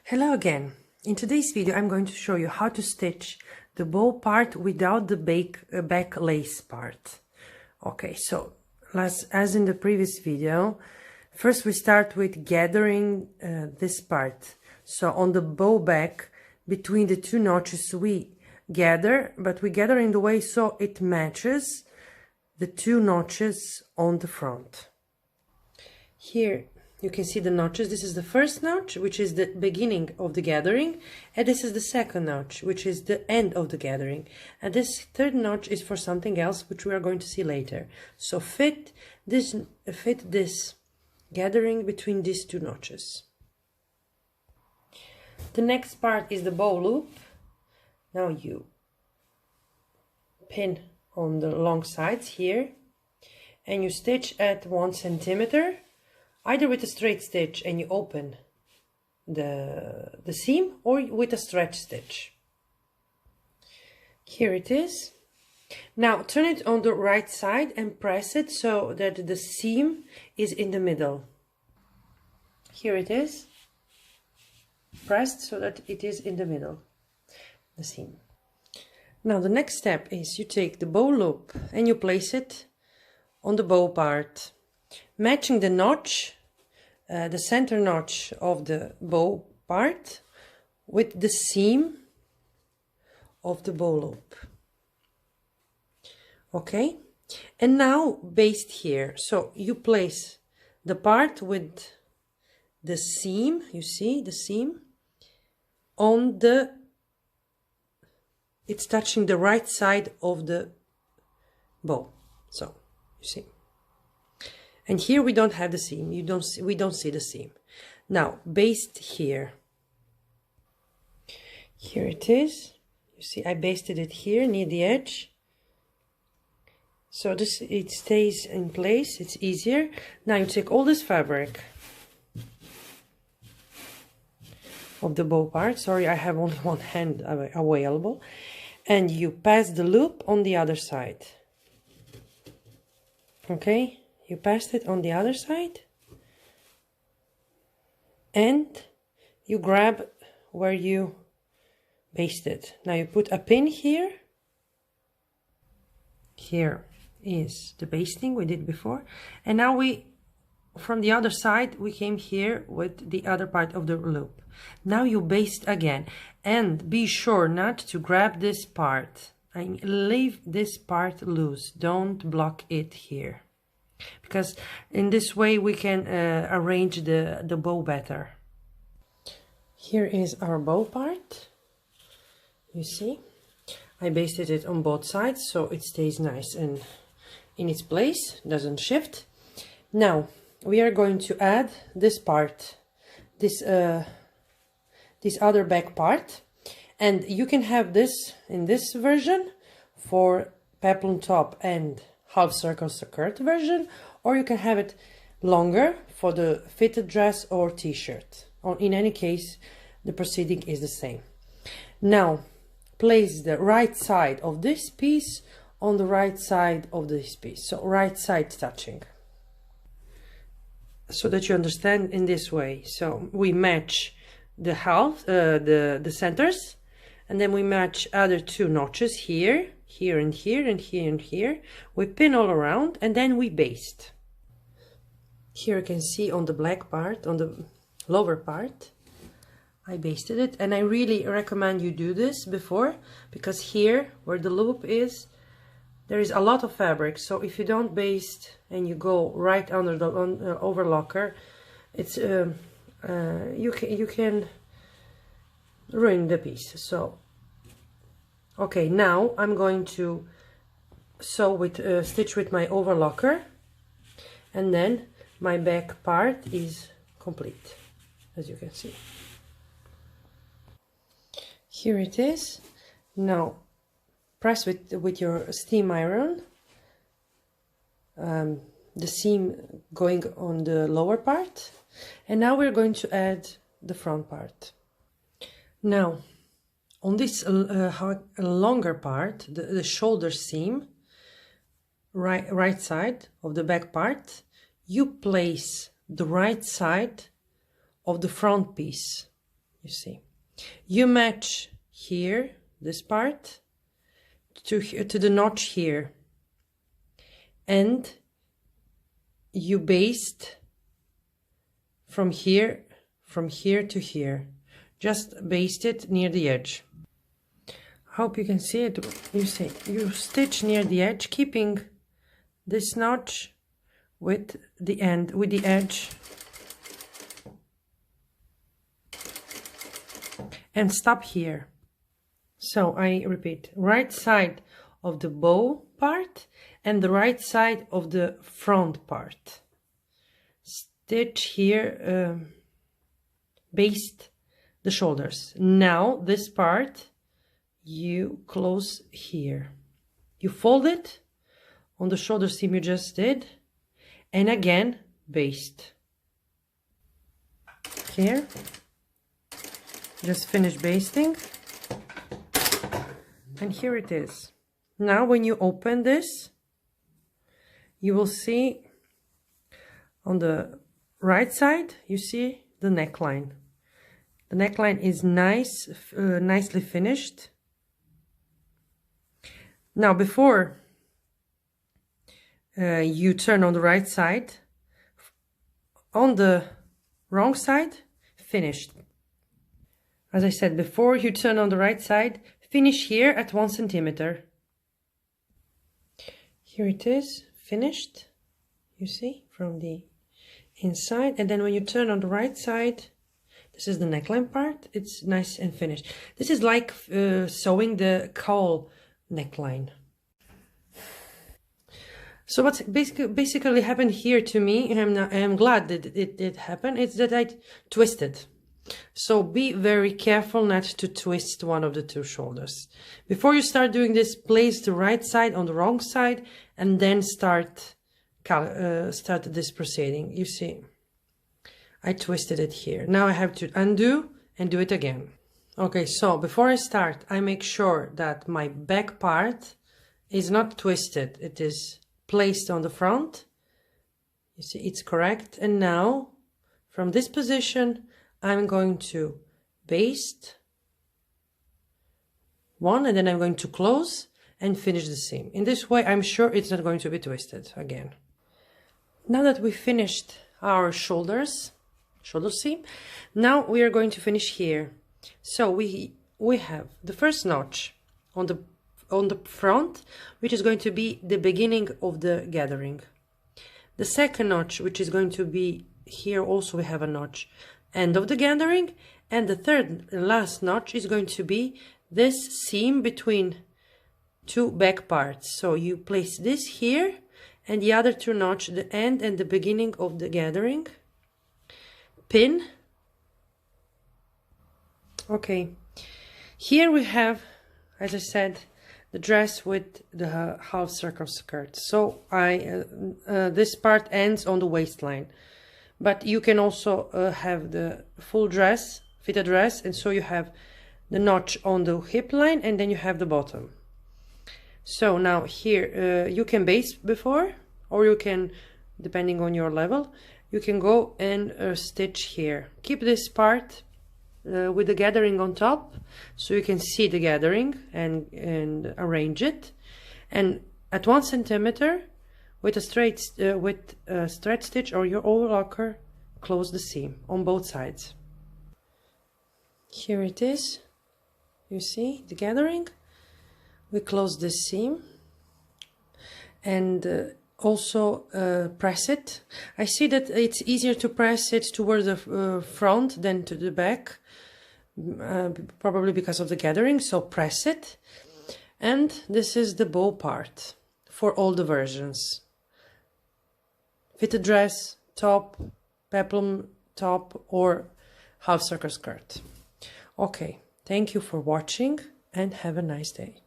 Hello again. In today's video I'm going to show you how to stitch the bow part without the back lace part. Okay, so as in the previous video, first we start with gathering this part. So on the bow back, between the two notches we gather, but we gather in the way so it matches the two notches on the front. Here you can see the notches. This is the first notch, which is the beginning of the gathering, and this is the second notch, which is the end of the gathering, and this third notch is for something else, which we are going to see later. So fit this gathering between these two notches. The next part is the bow loop. Now you pin on the long sides here, and you stitch at 1 centimeter. Either with a straight stitch and you open the seam, or with a stretch stitch. Here it is. Now turn it on the right side and press it so that the seam is in the middle. Here it is. Pressed so that it is in the middle, the seam. Now the next step is you take the bow loop and you place it on the bow part, matching the notch, the center notch of the bow part with the seam of the bow loop. Okay, and now baste here. So you place the part with the seam, you see the seam on the, it's touching the right side of the bow. So you see. And here we don't have the seam. We don't see the seam. Now baste here. Here it is. You see, I basted it here near the edge. So it stays in place. It's easier. Now you take all this fabric of the bow part. Sorry, I have only one hand available, and you pass the loop on the other side. Okay. You passed it on the other side, and you grab where you basted. Now you put a pin here. Here is the basting we did before, and now from the other side we came here with the other part of the loop. Now you baste again, and be sure not to grab this part. Leave this part loose. Don't block it here, because in this way we can arrange the bow better. Here is our bow part. You see, I basted it on both sides so it stays nice and in its place, doesn't shift. Now we are going to add this part, this other back part, and you can have this in this version for peplum top and half circle skirt version, or you can have it longer for the fitted dress or t-shirt. In any case, the proceeding is the same. Now place the right side of this piece on the right side of this piece, so right side touching, so that you understand in this way. So we match the the centers, and then we match other two notches here, here and here, and here and here. We pin all around, and then we baste. Here you can see on the black part, on the lower part, I basted it, and I really recommend you do this before, because here where the loop is, there is a lot of fabric. So if you don't baste and you go right under the overlocker, it's you can ruin the piece. So okay, now I'm going to sew with stitch with my overlocker, and then my back part is complete, as you can see. Here it is. Now press with your steam iron the seam going on the lower part, and now we're going to add the front part. Now on this longer part, the shoulder seam, right side of the back part, you place the right side of the front piece You see, you match here, this part, to the notch here, and you baste from here to here. Just baste it near the edge. Hope you can see it. You see, you stitch near the edge, keeping this notch with the end, with the edge, and stop here. So I repeat, right side of the bow part and the right side of the front part. Stitch here, baste the shoulders. Now this part you close here. You fold it on the shoulder seam you just did, and again baste. Here, just finish basting, and here it is. Now when you open this, you will see on the right side, you see the neckline. The neckline is nice, nicely finished. Now before you turn on the right side, on the wrong side, finished. As I said before, you turn on the right side, finish here at 1 centimeter. Here it is, finished, you see, from the inside. And then when you turn on the right side, this is the neckline part, it's nice and finished. This is like sewing the cowl neckline. So what's basically happened here to me, and I'm glad that it did happen, it's that I twisted. So be very careful not to twist one of the two shoulders. Before you start doing this, place the right side on the wrong side and then start this proceeding. You see, I twisted it here. Now I have to undo and do it again. Okay, so before I start, I make sure that my back part is not twisted. It is placed on the front. You see, it's correct. And now, from this position, I'm going to baste one, and then I'm going to close and finish the seam. In this way, I'm sure it's not going to be twisted again. Now that we finished our shoulder seam, now we are going to finish here. So we have the first notch on the front, which is going to be the beginning of the gathering. The second notch, which is going to be here, also we have a notch, end of the gathering. And the third and last notch is going to be this seam between two back parts. So you place this here, and the other two notch the end and the beginning of the gathering. Pin. Okay, here we have, as I said, the dress with the half circle skirt. So this part ends on the waistline, but you can also have the full dress, fitted dress, and so you have the notch on the hip line, and then you have the bottom. So now here you can baste before, or you can, depending on your level, you can go and stitch here. Keep this part with the gathering on top, so you can see the gathering and arrange it. And at 1 centimeter with a straight stretch stitch or your overlocker, close the seam on both sides. Here it is. You see the gathering. We close this seam and also press it. I see that it's easier to press it toward the front than to the back, probably because of the gathering, so press it. And this is the bow part for all the versions. Fitted dress, top, peplum top, or half circle skirt. Okay, thank you for watching and have a nice day.